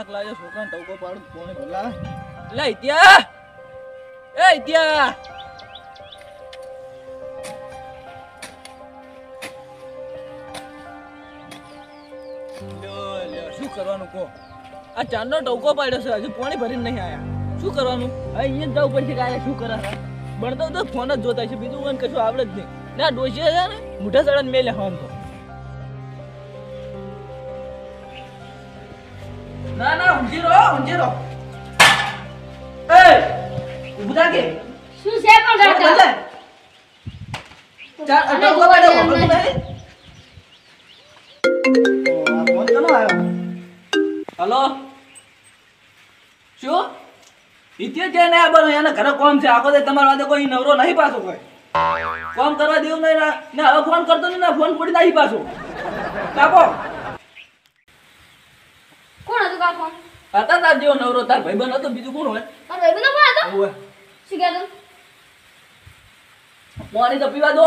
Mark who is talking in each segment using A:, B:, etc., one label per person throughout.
A: થાક લાગે છોકરાને ટવકો પાડું કોને ભલા લે ઇત્યા એ ઇત્યા લ્યો શું કરવાનું કો આ ચાંદનો ટવકો પાડ્યો છે હજુ પાણી ભરીને નહીં આયા શું કરવાનું અહીંયા જવું પડશે કે શું કરે ભણતો તો ફોન જ જોતા છે બીજું મને કશું આવડે જ નહીં ના ડોસી છે ને મોઢા સળન મેલે હન તો ના ના ઊંઘી રહો એ ઉભા કે
B: શું છે પણ ગાતા
A: ચાર અટકો પાડો ખબર નહીં ઓ ફોન કનો આવ્યો હેલો શું ઇત્યો જે ને બનો એને ઘરે કોમ છે આખો દે તમારા વાદે કોઈ નવરો નહીં પાછો કોઈ કોમ કરવા દેવું નહીં ને હવે ફોન કરતો નહીં ને ફોન પડી નહીં પાછો કાપો
B: કોણ હતું કા ફોન
A: હતા તાર જેવો નવરો તાર ભાઈબંધ હતો બીજું કોણ હોય
B: તારો ભાઈબંધ કોણ હતો
A: ઓય
B: શું કહેતો
A: પાણી તો પીવા દો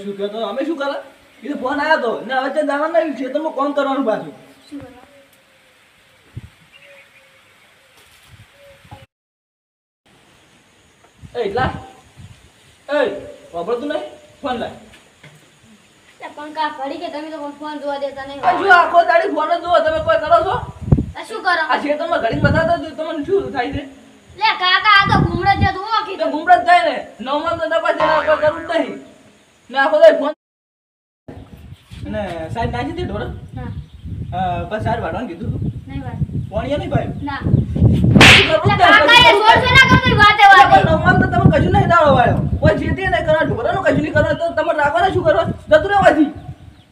A: શું કહેતો અમે શું કરે એ તો ફોન આવ્યો તો ને હવે તે જવાનું નહીં ખેતરમાં કોમ કરવાનું પાછું
B: શું કરવા
A: એ લા એ વાપરતું નહીં ફોન લાય
B: પણ કા પડી કે તમે તો ફોન જોવા દેતા નહીં
A: હજુ આખો દાડી ફોન જ જોવો તમે કોઈ કરો છો
B: આ શું કરો
A: આ ખેતરમાં ઘડી બતાવતા તો તમને શું થાય છે
B: લે કાકા આ તો ઘૂમડે છે તું ઓકી
A: તો ગુમડા જ થાય ને નવમાં તો દબા દેના કોઈ કરવું જ નહીં ને આખો દાડી ફોન ને સાહેબ નાખી દે ઢોર
B: ના
A: બસ સાહેબ વાળવાનું કીધું
B: નહીં વાત
A: પાણી નહીં પાયું
B: ના
A: કરવું જ
B: કાકા એ
A: નહીં.
B: સોર સોના કરતી વાતે
A: પણ
B: વાતે
A: નવમાં તો તમે કશું નહીં દાડો વાળ્યો કોઈ જેતી નહીં કરવા ઢોરાનું કશું નહીં કરવા તો તમે રાખવાના શું કરવા જતું રહેવાથી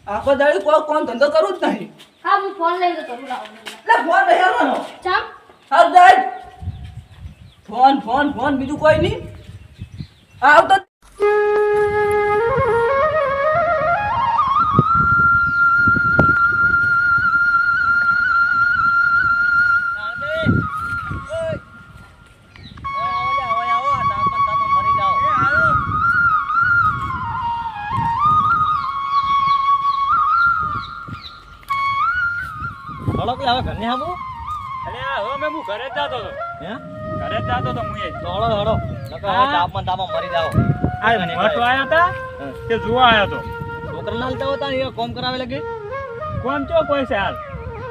A: આખો દાડી કોઈ કોણ ધંધો કરવું જ નહીં
B: હા હું ફોન લઈને તો કરું લાવ
A: એટલે ફોન નહીં આવવાનો
B: ચામ
A: હાલ જાય ફોન બીજું કોઈ નહીં આવતો
C: હળો કે હવે ઘરને આવું
D: અરે હવે મેં હું ઘરે જ જાતો હતો
C: હે
D: ઘરે જ જાતો હતો હું એ
C: તો હળો નકર હવે તાપમાં મરી જાવ
D: આ મઠો આયા હતા તે જોવા આયો તો
C: છોકરા ના લેતા હોતા એ કોમ કરાવે લગે
D: કોમ ચો કોઈ છે હાલ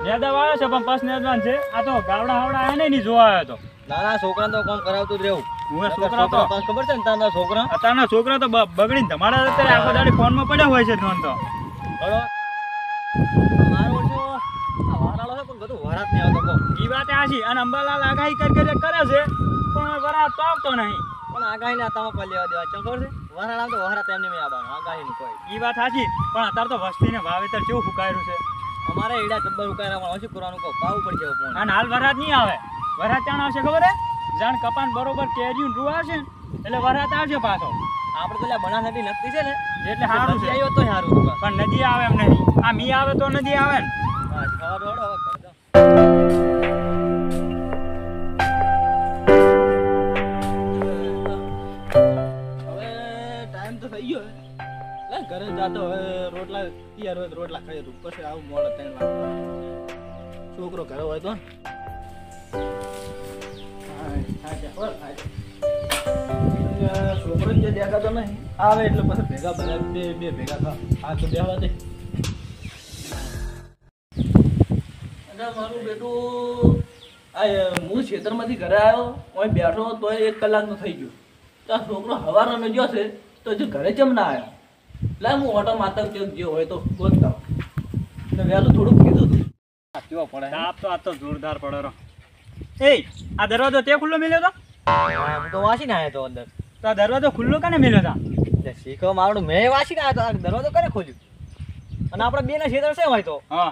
D: નેદા આવ્યો છે પણ પાસ નેદવાન છે આ તો ગાવડા હાવડા આયા નહીં જોવા આવ્યો તો
C: નાના છોકરાને તો કોમ કરાવતું જ રહેવું
D: હું એ છોકરા તો
C: પાસ ખબર છે ને તારા છોકરા
D: અત્યારના છોકરા તો બગડીને તમારા અત્યારે આખો દાડી ફોનમાં પડ્યા હોય છે ધોન તો
C: હળો મારો ઓછો આ વારાળો છે પણ બધું વરાત નહીં આવતો કો
D: ઈ વાત આછી અને અંબાલાલ આગાહી કરે છે પણ વરાત તો આવતો નહીં
C: પણ આગાહી ના તામાં પર લેવા દેવા ચમ ખબર છે વરાળ આવતો વરાત એમને મેં આવવાનું આગાહી ની કોઈ
D: ઈ વાત સાચી પણ અત્યારે તો વસ્તીને વાવેતર કેવું ફૂકાયેલું છે
C: અમારે એડા જબ્બર ઉકાયરા પણ ઓછું કરવાનું કહો પાવું પડશે હવે ફોન
D: અને હાલ વરાત નહીં આવે વરાત ચાણ આવશે ખબર હે જાણ કપાન બરોબર કેરીયું રૂ આવશે ને એટલે વરાત આવશે પાછો
C: આપણે પેલા બનાસ નદી નક્કી છે ને
D: એટલે સારું છે
C: આવ્યો તો સારું હતું
D: પણ નદી આવે એમ નહીં આ મી આવે તો નદી આવે ને
C: હા ખબર હળો હવે કરજો
A: હવે ટાઈમ તો થઈ ગયો લે ઘરે જાતો હવે રોટલા તૈયાર હોય તો રોટલા ખાઈ દઉં પછી આવું મોડો 3 વાગે છોકરો ઘરે હોય તો છોકરો જે દેખાતો નહીં આવે એટલે પછી ભેગા બધા બે ભેગા થા આ તો બેહવા દે અને મારું બેટું આ હું ખેતરમાંથી ઘરે આવ્યો હું બેઠો તો 1 કલાકનો થઈ ગયો તો આ છોકરો હવારનો ગયો છે તો હજુ ઘરે કેમ ના આવ્યો લે હું ઓટો માતા જે હોય તો ગોતતા તો વહેલું થોડુંક કીધું
C: કેવો પડે
D: તાપ તો આ તો જોરદાર પડે રો એ આ દરવાજો તે ખુલ્લો મેલ્યો તો
C: હું તો વાસી ના આવ્યો તો અંદર
D: તો આ દરવાજો ખુલ્લો કાને મેલ્યો તા
C: એટલે શીખો મારું મેં વાસી ના આવ્યો તો આ દરવાજો કને ખોલ્યું અને આપણે બે ના ક્ષેત્ર છે હોય તો
D: હા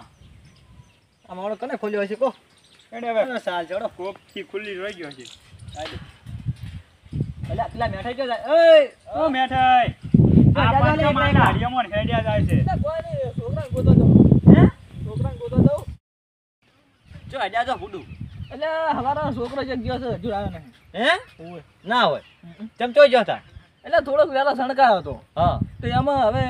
C: આ મારો કને ખોલ્યો હશે કો
D: એને હવે
C: સાલ ચડો
D: કોપ થી ખુલ્લી રહી ગયો છે
C: એટલે પેલા મેઠાઈ ગયો જાય
D: ઓ મેઠાઈ આ પાંચો માઈના હરિયમોન હેડ્યા જાય છે
A: કોઈ નહીં છોકરાને ગોતો દઉં
C: હે
A: છોકરાને ગોતો દઉં
C: જો હડ્યા તો ફૂડું
A: એટલે હવારો છોકરો જે ગયો છે હજુ આવ્યો નહીં
C: હે ના હોય તેમ ચોઈ ગયો તા
A: એટલે થોડોક વહેલો સણકાયો હતો
C: હા
A: તો એમાં હવે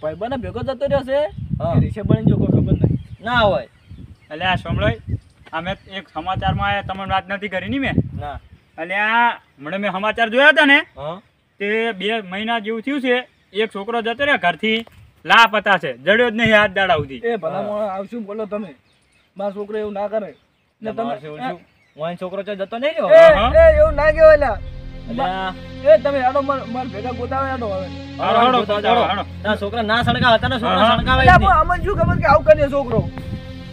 A: ભાઈબંધ ભેગો જતો રહ્યો છે
C: હા.
A: રીસે બની જો કોઈ ખબર નહીં
C: ના હોય
D: એટલે આ સાંભળો અમે એક સમાચારમાં આયા તમને વાત નથી કરી ની મેં
C: ના
D: એટલે આ હમણાં મેં સમાચાર જોયા હતા ને
C: હા
D: તે 2 મહિના જેવું થયું છે એક છોકરો જતો રહ્યો ઘરથી લાપતા છે જડ્યો જ નહીં હાથ દાડા સુધી
A: એ ભલા મોણા આવશું બોલો તમે મારો છોકરો એવું ના કરે ને તમે
C: વાઈન છોકરો તો જતો નહીં
A: એ
C: રહ્યો
A: એ એવું ના કહેવાય લા
C: અલ્યા
A: એ તમે હેડો માર ભેગા ગોતાવે હેડો હવે
D: હાડો.
C: ના છોકરા ના સણકા હતા ને છોકરા
D: હા.
C: સણકાવે
A: એટલે આમાં અમને શું ખબર કે આવું કરે છોકરો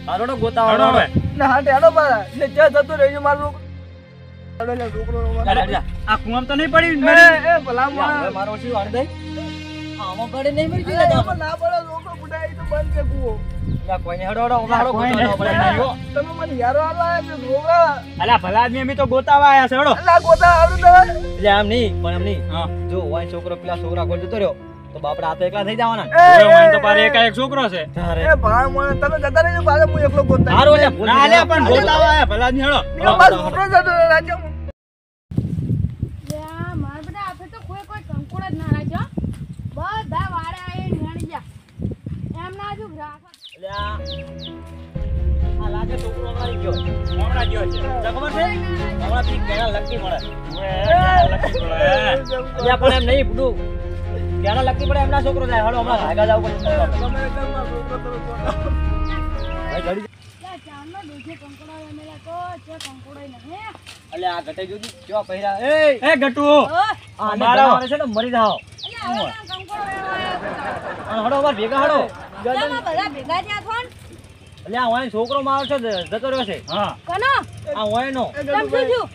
C: હારોડો ગોતાવો
D: હાડો હવે.
A: ને હાટે હેડો પાછા ને જ્યાં જતો રહેજો મારો છોકરો હેડો લે છોકરો
C: અલ્યા,
D: આ કુવામાં તો નહીં પડી
A: એ
D: મરી?
A: એ ભલા
C: હવે
A: મોણા
C: મારો શું વાળ દઈ આમાં પડે નહીં મરી
A: અરે
C: ગયો
A: એમાં ના પડે છોકરો બુડાઈ તો બંધ છે કૂવો
C: કોઈને હડો હડો હાડો
D: કોઈ
C: ગોતાવો
D: નહીં.
C: પડે નહીં હો.
A: તમે મને યારો આલા છે છોકરા
D: અલ્યા ભલા આદમી અમે તો ગોતાવા આયા છે હેડો.
A: અલા ગોતા આવડું તમે
C: એટલે આમ નહીં પણ એમ નહીં
D: હા.
C: જો વાઈન છોકરો પેલા છોકરા ગોળ જતો રહ્યો તો બાપડા હાથે એકલા થઈ જવાના
D: હવે વાંહે તો પારે એકાએક છોકરો છે.
A: એ ભલા મોણા તમે જતા રહેજો પાછા હું એકલો ગોતા
C: હારું એટલે
D: ના અલ્યા પણ ગોતાવા આયા ભલા આદમી હેડો.
A: નીકળો, મારો છોકરો જતો રહે રાજ્યમાં.
B: યા, મારા બેટા આપણે તો કોઈ કંકોડ જ ના રાખ્યો. બધા વાળા આવીને હેણી ગયા. એમના હજુ ગ્રાહક
C: એટલે આ લાગે છોકરો હમણાં ગયો
D: હમણાં ગયો છે.
C: તો ખબર છે હમણાં પીક કેણા લકી મળે
D: ઓએ, લખી પડે.
C: એટલે પણ એમ નહીં બધું કેણા લકી પડે એમના છોકરો જાય હળો હમણાં ભાગા જાવ પડે
A: તમે એકદમ મારો છોકરો તમે ગોતા.
C: ભાઈ ઘડી
B: યા, ચાંદનો દૂધે કંકોડો રમેલા તો છે કંકોડો નહીં.
C: એટલે આ ઘટે જોજી કેવા પહેરા એ
D: એ ગટુ
B: ઓહ,
C: આ ને
D: મારો.
C: જનાવર છે ને મરી જાવ
B: અલ્યા, હવે આ કંકોડો વેણવા આવ્યો છે.
C: હળો અમાર ભેગા હળો
B: ચાલમાં બધા ભેગા થયા છો ને?
C: એટલે આ વાય છોકરો મારો છે જતો રહ્યો છે
D: હા.
B: કોનો?
C: આ વાય નો
A: એ
B: કેમ
A: ગડું
B: શું થયું?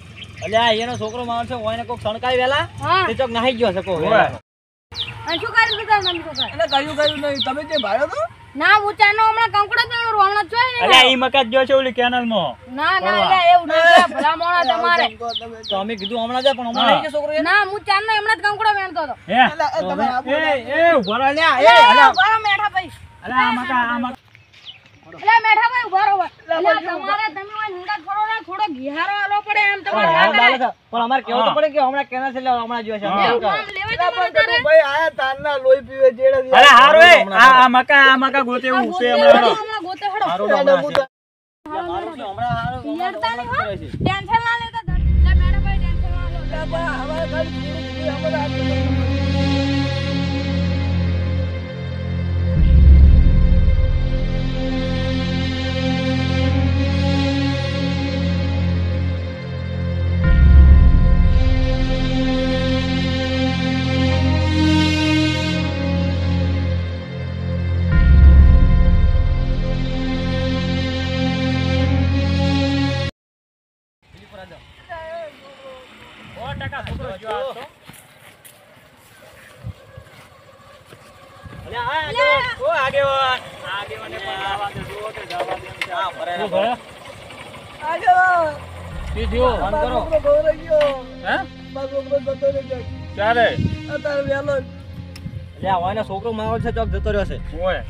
C: એટલે આ એનો છોકરો મારો છે વાય ને કોક સણકાઈ વેલા
B: હા.
C: તે ચોક નાહી ગયો છે કો
D: ઓવે.
B: અને શું કર્યું તું તારા મમ્મી છોકરાએ?
A: એટલે કયું નહીં તમે જે ભાડો તો
B: ના, હું ચાંદનો હમણાં કંકોડો જ વેણું, હમણાં જોઈ ને.
D: અલ્યા ઈ મકાન ગયો છે ઓલી કેનલમાં.
B: ના, ના, અલ્યા, એવું ના કહેવાય, ભલા મોણા તમારે.
C: તો અમે કીધું હમણાં જાય પણ હમણાં
D: હા.
C: નહીં કે છોકરો એને
B: ના, હું ચાંદનો હમણાં જ કંકોડો વેણતો હતો.
D: હે
A: એટલે એ તમે આપો
D: એ ઉભો રહો અલ્યા. એ
B: અલ્યા,
D: અલ્યા.
B: ઉભા રહો, મેઠા ભાઈ.
D: અલ્યા આ મકાન
B: અલ્યા, મેઠા ભાઈ, ઉભા રહો. અલ્યા, તમારે તમે ઓય નીંદા થોડો ને થોડો ઘિહારો આલવો પડે એમ તમારે ના
C: પણ
B: કરાય.
C: અમારે કેવું તો પડે કે હમણાં કેના છે એટલે હમણાં જોશે
D: હા.
C: એવું કરે.
B: આમ લેવા જવાનું તારે.
A: ભાઈ આયા તારના લોહી પીવે જેડે
D: અરે હારું એ આ મકાન ગોતે
B: આ
D: એવું
B: ગોતે
D: છે
B: હમણાં
D: હમણાં.
B: હમણાં ગોતે હળો.
C: હારું
A: એને
C: હમણાં
A: બુતા.
C: છે. મારું છે હમણાં હારું
B: પિયરતા નહીં હો.
C: કરે છે.
B: ટેન્શન ના લેતા તમે. અલ્યા, મેઠા ભાઈ, ટેન્શન ના લો.
A: હવે ખાલી અમારે આ
C: અલ્યા, આ આગળ.
D: ઓ આગેવાન. આગેવાને પણ આવા દે, જુઓ તો જવા દે એમ છે.
C: હા, ભરેલા
D: શું ભરે?
A: આગળ
D: શું થયું?
C: ફોન કરો.
A: મારો છોકરો ગોરાઈ ગયો.
D: હે?
A: મારો છોકરો જતો રહી જાય.
D: ક્યારે?
A: અત્યારે વહેલો જ.
C: અલ્યા, વાયનો છોકરો મારો છે ચોક જતો રહ્યો છે
D: ઓય.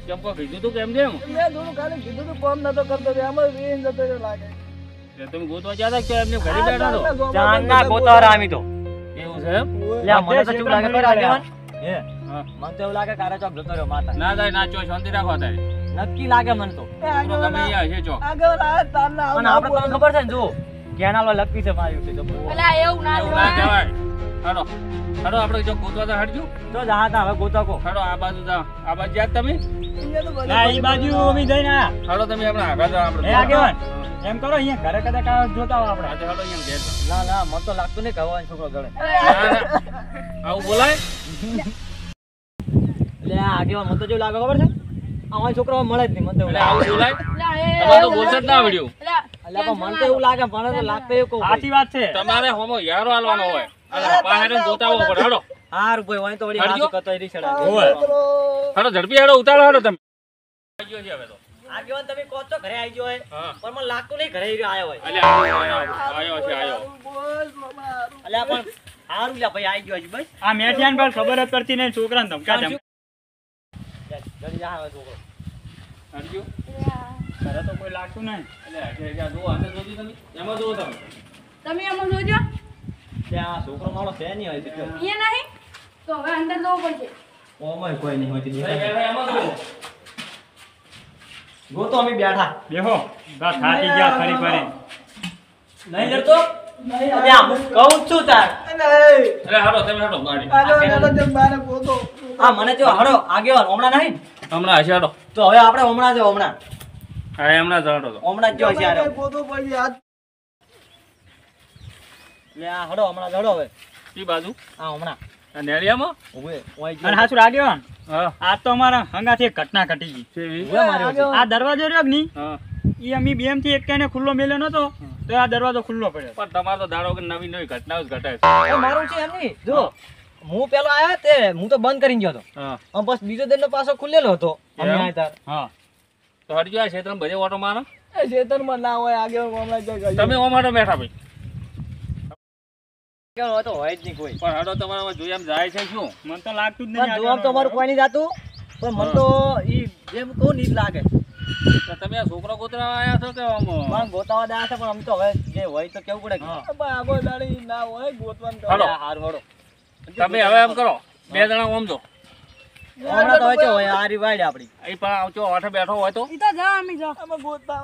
D: કેમ કોઈ કીધું તું કેમ જેમ?
A: મેં થોડું ખાલી કીધું તું કોમ નતો કરતો આમાં રીન જતો રહ્યો લાગે
D: એ તમે ગોતવા ગયા હતા કે એમને ઘરે બેઠા તો?
C: ચાંદના ગોતારા આમી તો
D: એવું છે એમ?
C: અલ્યા, મને તો ચૂપ લાગે પર આગેવાન હે
D: હા.
C: મને તો એવું લાગે કારે ચોક જતો રહ્યો માતા
D: ના થાય નાચો શાંતિ રાખો તારે.
C: નક્કી લાગે મને તો
D: છોકરો ગમે અહીંયા હશે ચોક.
A: આગળ આ તારના
C: અને આપણે તમને ખબર છે ને જો કેનાલ માં લકી છે મારી છે તો
B: અલ્યા, એવું ના
D: એવું ના
B: કહેવાય.
D: કહેવાય. હાલો હાલો આપણે જો ગોતવા તો હટજો.
C: તો જા તા હવે ગોતા કો
D: હાલો આ બાજુ જાઓ. આ બાજુ જાત તમે?
A: ના
D: ઈ બાજુ અમે જઈને આયા. હાલો તમે આપણે આગળ જાઓ આપણે.
C: એ આગેવાન.
D: એમ કરો અહીંયા ઘરે કદાચ જોતા હો આપણે. હાલો અહીંયા ઘેર જાઓ.
C: ના ના મને તો લાગતું નહીં કહેવાનો છોકરો ગળે
D: ના, ના. આવું બોલાય?
C: એટલે આ આગેવાન મને તો જેવું લાગે ખબર છે અમારો છોકરો હવે મળે જ નહીં મને તો એવું
D: એટલે
C: લાગે
D: આવું બોલાય?
B: અલ્યા, એ
D: તમારે તો બોલતા જ ના આવડ્યું.
B: અલ્યા,
C: અલ્યા પણ મને તો એવું લાગે મને તો લાગતું એવું કહું
D: સાચી વાત છે. તમારે હોમો યારો આલવાનો હોય. હાલો, બહાર જ ગોતાવવો પડે. હાલો.
C: હારું ભાઈ વાય તો વળી
D: હળજો.
C: હાથું કતોય રીછડા
D: હોવે. હાલો ઝડપી હાલો ઉતારો હાલો તમે. આવી ગયો છે હવે તો.
C: આગેવાન તમે કહો છો ઘરે આવી ગયો હોય
D: હા.
C: પણ મને લાગતું નહીં ઘરે આવ્યો હોય
D: અલ્યા આયો છે આયો.
C: અલ્યા પણ હારું લ્યા ભાઈ આવી ગયો છે ભાઈ
D: આ મેઠિયાને પણ ખબર જ પડતી નહીં છોકરાને ધમકા ધમ.
C: ઘડી જા હવે છોકરો
D: હરજો.
B: અલ્યા,
D: ઘરે તો કોઈ લાગતું નહીં. અલ્યા જા જુઓ અંદર જોજી તમે. એમાં જુઓ તમે.
B: તમે એમાં જોજો.
C: ત્યાં છોકરો મારો છે નહીં હોય તો
B: અહીંયા નહીં તો હવે અંદર જવું પડશે.
C: ઓમાં કોઈ નહીં હોય
D: ભાઈ, ભાઈ, એમાં જુઓ.
C: ગોતો અમે બેઠા
D: બેહો બસ થાકી ગયા ફરી ફરી
C: નહીં જતો અલ્યા હું કહું છું તાર
E: અરે હાલો તમે હાલો ગાડી
C: આ મને જો હડો આગેવાન હમણાં નહીં
E: હમણાં હશે હાલો
C: તો હવે આપણે હમણાં જો હમણાં
E: હા હમણાં જતો તો
C: હમણાં જ જો હશે હારો લે આ હડો હમણાં જ હડો હવે
E: ઈ બાજુ
C: આ હમણાં
E: આ નેળિયામાં
C: ઓય ઓય જો
D: અને હાચું આગેવાન
E: હા
D: આ તો અમારા હંગાથી એક ઘટના ઘટી ગઈ
E: કેવી
C: ઓય માર્યો છે.
D: આ દરવાજો રહ્યો કે નહીં
E: હા
D: એ અમી બેમ થી એક ને ખુલ્લો મેલ્યો નતો તો આ દરવાજો ખુલ્લો પડ્યો
E: પણ તમારે તો દાડો કે નવી નવી ઘટનાઓ જ ઘટે છે
C: એ મારું છે એમ નહીં જો હું પેલો આવ્યો તે હું તો બંધ કરીને ગયો હતો
E: હા
C: આમ બસ બીજો દિનનો પાછો ખુલેલો હતો અમે
E: એમ?
C: આયા તાર
D: હા
E: તો હટજો આ ક્ષેત્રમાં બધે ઓટો મારો
A: ખેતરમાં ના હોય આગળ હમણાં જઈ
E: તમે ઓમાટો બેઠા ભાઈ
C: કેમ હોય તો હોય જ નહીં કોઈ
E: પણ હડો તમારા જોઈએ એમ જાય છે શું
D: મને તો લાગતું જ
C: પણ
D: નહીં
C: જોવા તો અમારું કોઈ નહીં જાતું પણ મને તો ઈ જેમ કહું નહીં જ લાગે
E: તો તમે આ છોકરો કૂતરા આયા છો કે આમ
C: પણ ગોતાવા દા છે પણ અમે તો હવે જે હોય તો કેવું પડે કે
D: હા.
A: આગળ દાડી ના હોય ગોતવાનું તો.
E: હાલો.
C: હારું હડો
E: તમે હવે એમ કરો બે જણા ઓમ જો
C: હમણાં તો હવે જો હોય આ રીવાઈડ આપડી
E: અહીં પણ આવજો ઓઠે બેઠો હોય તો
B: ઈ તો જા અમે જા
A: આમાં ગોતવા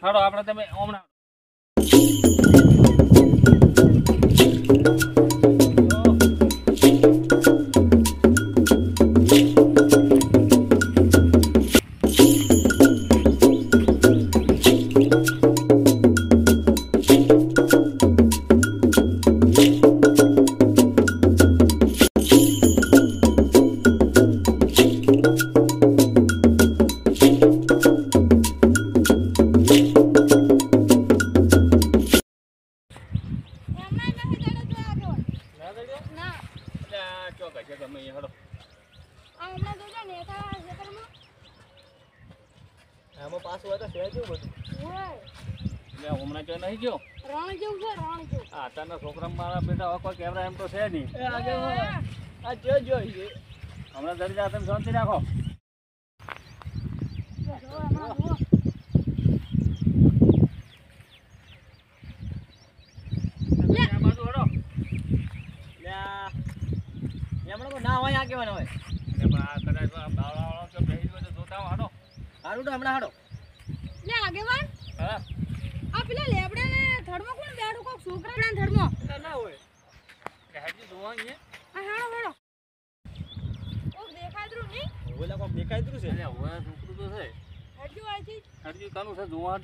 E: હાલો આપણે તમે હમણાં
B: એમના નથી જડે તો આગળ ના
E: ચોક હશે તમે અહીંયા હાલો
B: આ હમણાં જોજો ને એકા ખેતરમાં
C: આમાં પાછું હોય તો છે જેવું બધું
B: હોય
E: એટલે હમણાં જો નહીં ગયો
B: રણ જેવું છે રણ જેવું
E: આ અત્યારના છોકરા મારા બેટા હવે કોઈ કેમેરા એમ તો છે નહીં
A: એ આગળ આ જો જોઈએ
E: હમણાં જરી જા તમે શાંતિ રાખો
B: જો હમણાં જુઓ.
E: તમે આ બાજુ હડો
C: લ્યા એમણે કોઈ ના હોય આ કેવાના હોય
E: એટલે પણ આ કદાચ આ બાવળાવાળો કે બેહી ગયો તો જોતા આવો, હડો
C: હારું તો હમણાં હાડો
B: લે આગેવાન
E: હા
B: આ પેલા લેબડે ને થડમાં કોણ બેઠું કોક છોકરાના થડમાં
A: ના હોય
E: એટલે હજી જોવા અહીંયા
B: આ હાડો હાડો કોક દેખાડ્યું નહીં
C: ઓલા કોક દેખાય છે
E: એટલે હવે છોકરું તો છે
B: હટજો આથી
E: હજી કાનું છે જોવા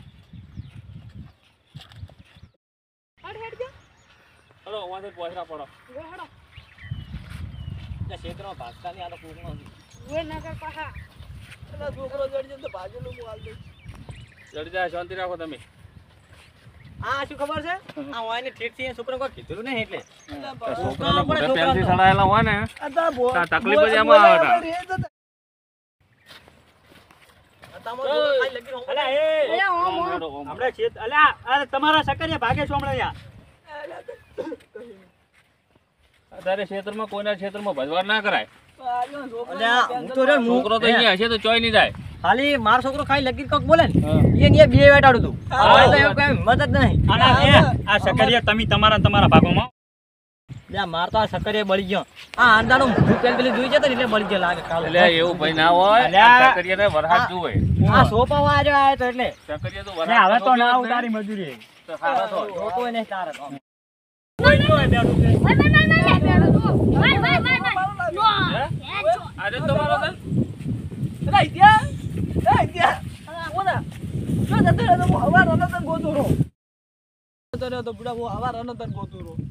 B: હટજો
E: હડો વાંધે પહોંચરા પડો
B: જો હાડો
C: ક્ષેત્રમાં ભાગતાની આ તો કોકનો
B: વે નગર પાહા
A: પેલા છોકરો જડી જાય તો ભાજેલું હું હાલ દઈશ
E: જડી જાય શાંતિ રાખો તમે
C: આ શું ખબર છે આ હોય ને ઠીક થી છોકરો કોઈ કીધું નહીં એટલે
E: છોકરાને મોઢે પેનથી સડાયેલા હોય ને
A: આ તા બો
E: તા તકલીફ જ એમાં આવે તા.
D: અલ્યા એ
B: એ ઓમ ઓમ
E: હડો, ઓમ.
D: હમણાં ખેત અલ્યા આ તમારા સકરિયા ભાગે છો હમણાં યાર
E: અત્યારે ક્ષેત્રમાં કોઈના ક્ષેત્રમાં ભજવાર ના કરાય
C: અલ્યા હું તો રે
E: છોકરો તો અહીંયા હશે તો ચોય નહીં જાય
C: ખાલી મારો છોકરો ખાલી લગી કોક બોલે ને
E: હા.
C: એ બે વેટાડું તું હવે તો એવું કઈ મદદ નહીં
D: અને આ સકરિયા તમે તમારા ભાગોમાં
C: લ્યા માર તો આ સકરે બળી ગયો આ આંદાનું મોઢું પેલી જોઈ જતો ને એટલે બળી ગયો લાગે કાલે
E: એટલે એવું ભાઈ ના હોય
D: અલ્યા.
E: સકરિયાને વરસાદ જુએ
C: આ સોપા આવ્યો તો એટલે
E: સકરિયા તો
D: ને હવે તો ના
E: જોયો જ
D: ઉતારી
E: ને.
D: મજૂરી
E: તો સારા તો
C: જોતો નહીં તારે તો
E: આજે તમારો છે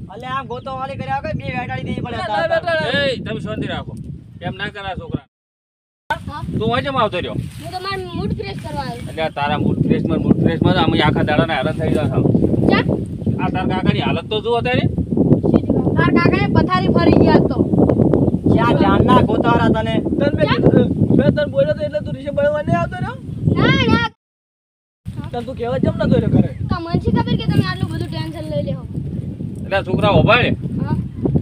C: અલ્યા આમ ગોતો વાળી કર્યા વગર બે વેટાડી દેવી પડે
E: એ તમે શાંતિ રાખો એમ ના કરા છોકરા તું વાંચે આવતો રહ્યો
B: હું તો મારું મૂડ ફ્રેશ કરવા આવ્યો
E: એટલે તારા મૂડ ફ્રેશમાં જ અમે આખા દાડાના હેરાન થઈ ગયા છો
B: ચા
E: આ તાર કાકાની હાલત તો જુઓ અત્યારે
B: તાર કાકાએ પથારી ફરી ગયા તો
C: જ્યાં જાનના ગોતાવાળા તને
A: મેં તને બોલ્યો તો એટલે તું રીશે બળવા નહીં આવતો રહ્યો
B: ના ના
A: તને તું કહેવા જમ નતો રહ્યો ઘરે
B: તો મને શી ખબર કે તમે આટલું બધું ટેન્શન લઈ લેહો
E: એટલે છોકરા ઉભાડે
B: હા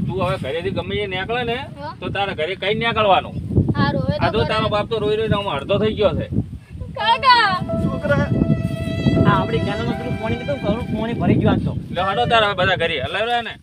E: તું હવે ઘરેથી ગમે એ નીકળે ને
B: હા.
E: તો તારે ઘરે કઈ નીકળવાનું
B: હારું હવે
E: આ
B: તો
E: તો તારો બાપ તો રોઈ રોઈને આમાં અડધો થઈ ગયો છે
B: કાકા
A: છોકરા
C: આ આપણી કેનલમાં પેલું પાણી નીકળ્યું પાણી ભરી ગયું આજ તો
E: એટલે હડો તારે હવે બધા ઘરે હલાવ્યા ને